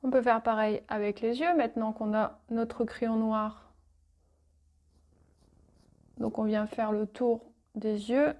On peut faire pareil avec les yeux, maintenant qu'on a notre crayon noir. Donc on vient faire le tour des yeux.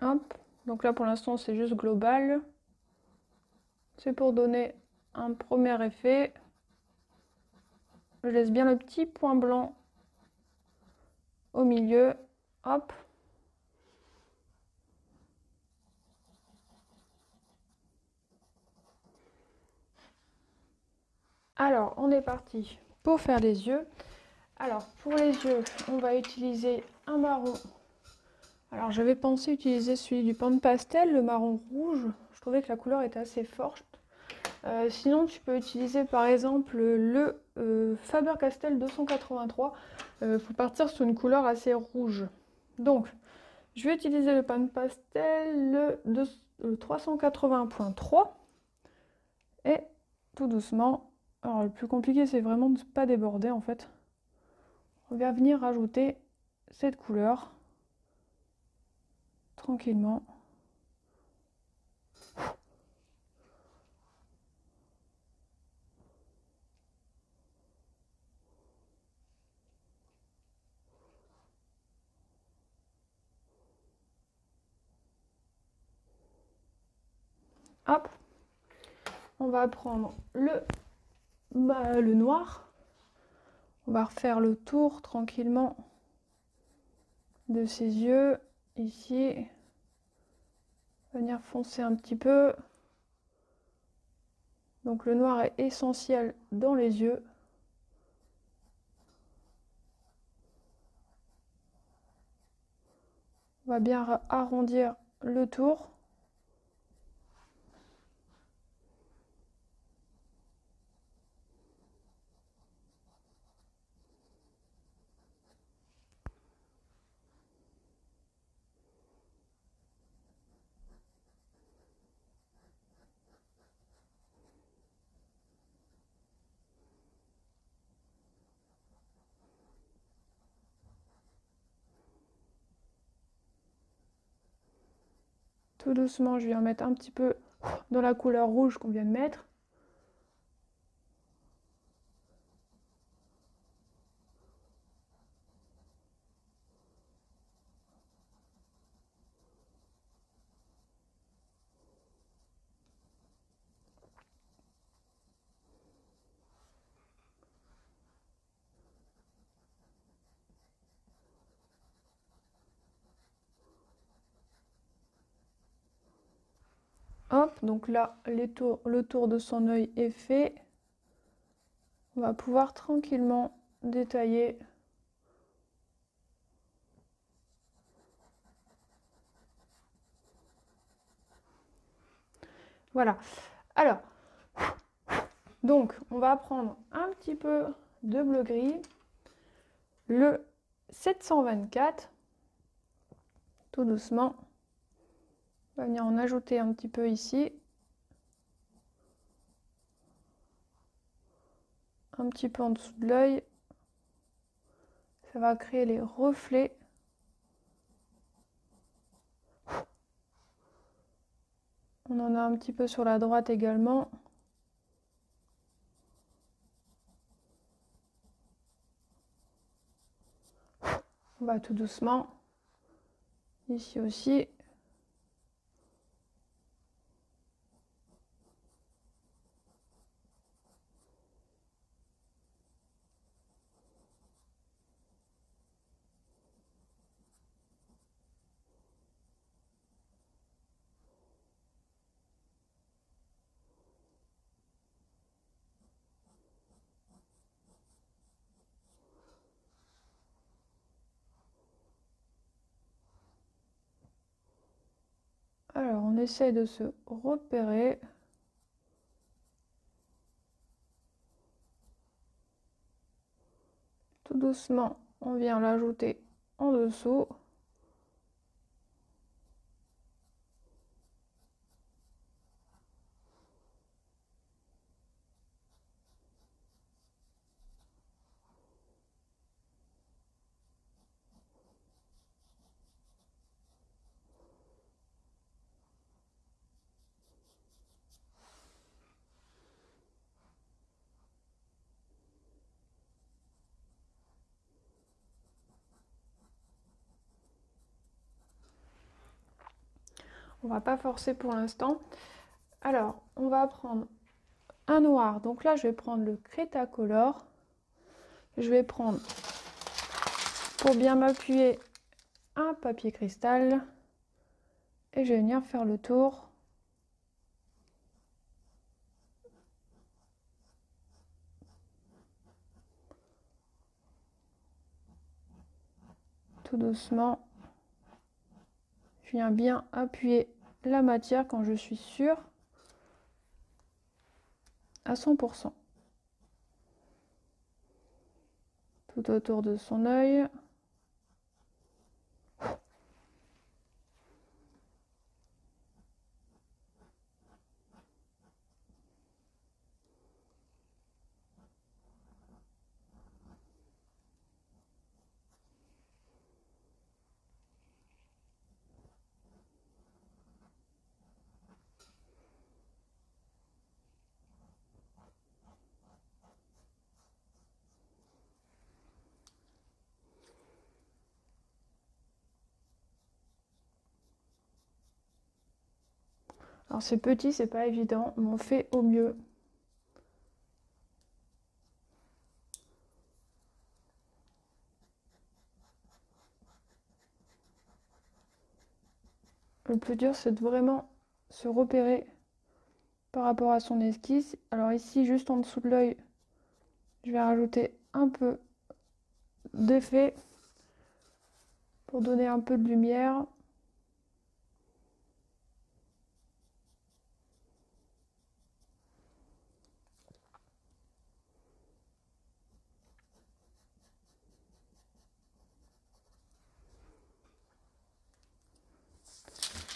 Hop. Donc là pour l'instant c'est juste global. C'est pour donner un premier effet. Je laisse bien le petit point blanc au milieu. Hop. Alors on est parti pour faire les yeux. Alors pour les yeux on va utiliser un marron. Alors j'avais pensé utiliser celui du Pan de Pastel, le marron rouge. Je trouvais que la couleur était assez forte. Sinon tu peux utiliser par exemple le Faber-Castell 283. Faut partir sur une couleur assez rouge. Donc je vais utiliser le Pan de Pastel, le 380.3. Et tout doucement. Alors le plus compliqué c'est vraiment de ne pas déborder en fait. On va venir rajouter cette couleur tranquillement. Hop, on va prendre le noir. On va refaire le tour tranquillement de ses yeux. Ici, venir foncer un petit peu. Donc le noir est essentiel dans les yeux. On va bien arrondir le tour. Tout doucement, je vais en mettre un petit peu dans la couleur rouge qu'on vient de mettre. Hop, donc là, le tour de son œil est fait. On va pouvoir tranquillement détailler. Voilà. Alors, donc, on va prendre un petit peu de bleu gris, le 724, tout doucement. On va venir en ajouter un petit peu ici. Un petit peu en dessous de l'œil. Ça va créer les reflets. On en a un petit peu sur la droite également. On va tout doucement. Ici aussi. Alors, on essaye de se repérer. Tout doucement, on vient l'ajouter en dessous. On va pas forcer pour l'instant. Alors, on va prendre un noir. Donc là, je vais prendre le Cretacolor. Je vais prendre, pour bien m'appuyer, un papier cristal. Et je vais venir faire le tour. Tout doucement. Je viens bien appuyer la matière quand je suis sûre à 100%. Tout autour de son œil. Alors c'est petit, c'est pas évident, mais on fait au mieux. Le plus dur, c'est de vraiment se repérer par rapport à son esquisse. Alors ici, juste en dessous de l'œil, je vais rajouter un peu d'effet pour donner un peu de lumière.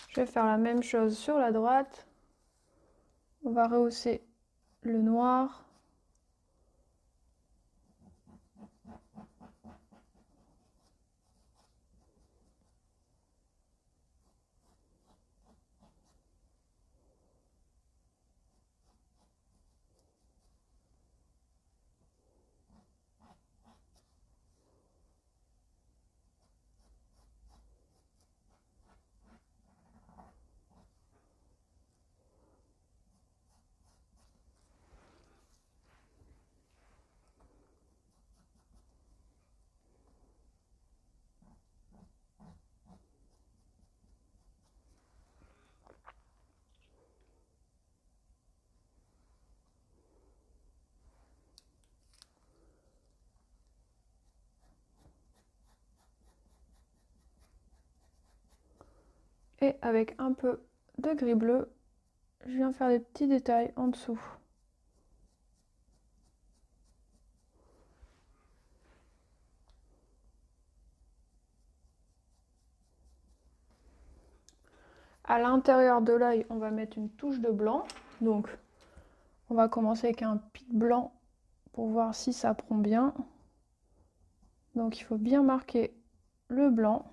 Je vais faire la même chose sur la droite. On va rehausser le noir. Et avec un peu de gris bleu, je viens faire des petits détails en dessous. À l'intérieur de l'œil, on va mettre une touche de blanc. Donc, on va commencer avec un pic blanc pour voir si ça prend bien. Donc, il faut bien marquer le blanc.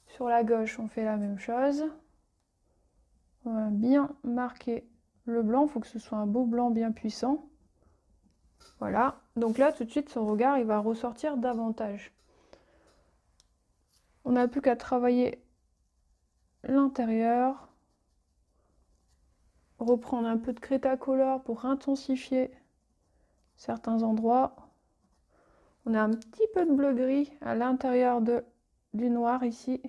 Sur la gauche, on fait la même chose. On va bien marquer le blanc. Il faut que ce soit un beau blanc bien puissant. Voilà. Donc là, tout de suite, son regard, il va ressortir davantage. On n'a plus qu'à travailler l'intérieur. Reprendre un peu de Cretacolor pour intensifier certains endroits. On a un petit peu de bleu gris à l'intérieur du noir ici.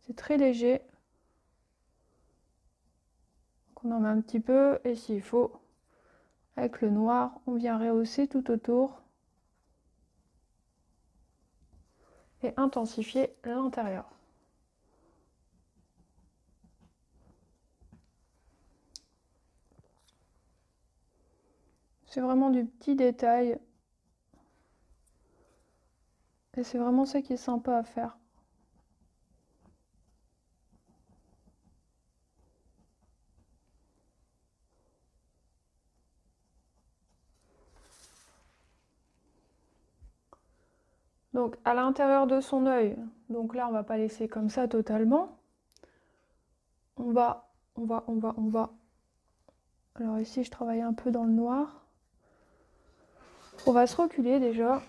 C'est très léger. Donc on en met un petit peu et s'il faut, avec le noir, on vient rehausser tout autour et intensifier l'intérieur. C'est vraiment du petit détail. Et c'est vraiment ça qui est sympa à faire. Donc à l'intérieur de son œil, donc là on va pas laisser comme ça totalement. On va. Alors ici je travaille un peu dans le noir. On va se reculer déjà.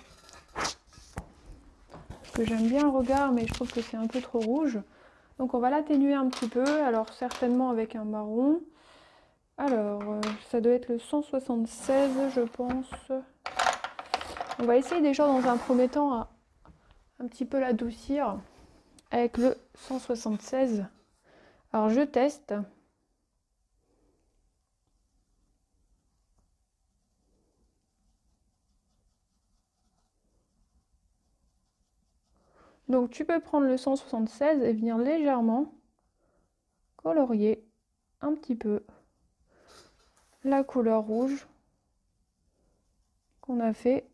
Parce que j'aime bien le regard mais je trouve que c'est un peu trop rouge. Donc on va l'atténuer un petit peu, alors certainement avec un marron. Alors ça doit être le 176 je pense. On va essayer déjà dans un premier temps à un petit peu l'adoucir avec le 176. Alors je teste. Donc tu peux prendre le 176 et venir légèrement colorier un petit peu la couleur rouge qu'on a fait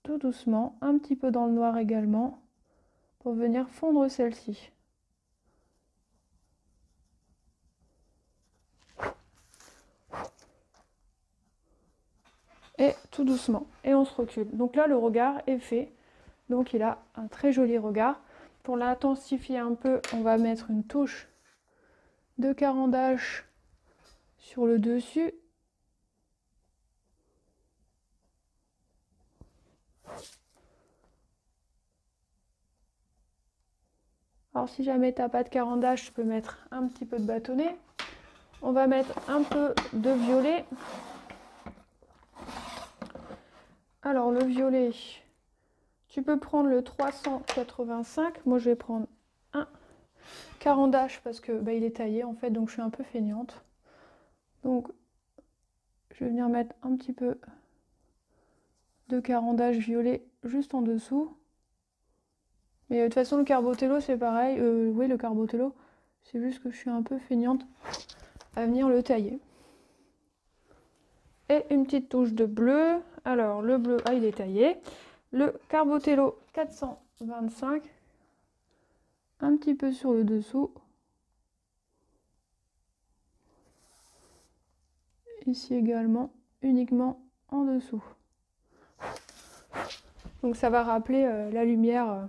tout doucement, un petit peu dans le noir également, pour venir fondre celle-ci. Et tout doucement, et on se recule. Donc là le regard est fait, donc il a un très joli regard. Pour l'intensifier un peu, on va mettre une touche de caran-d'H sur le dessus. Alors si jamais tu n'as pas de caran-d'H, tu peux mettre un petit peu de bâtonnet. On va mettre un peu de violet. Alors le violet, tu peux prendre le 385. Moi je vais prendre un caran-d'H parce que il est taillé en fait, donc je suis un peu feignante. Donc je vais venir mettre un petit peu de caran-d'H violet juste en dessous. Mais de toute façon le Carbotello c'est pareil. Oui, le Carbotello, c'est juste que je suis un peu feignante à venir le tailler. Et une petite touche de bleu. Alors le bleu, il est taillé. Le Carbotello 425, un petit peu sur le dessous. Ici également, uniquement en dessous. Donc ça va rappeler la lumière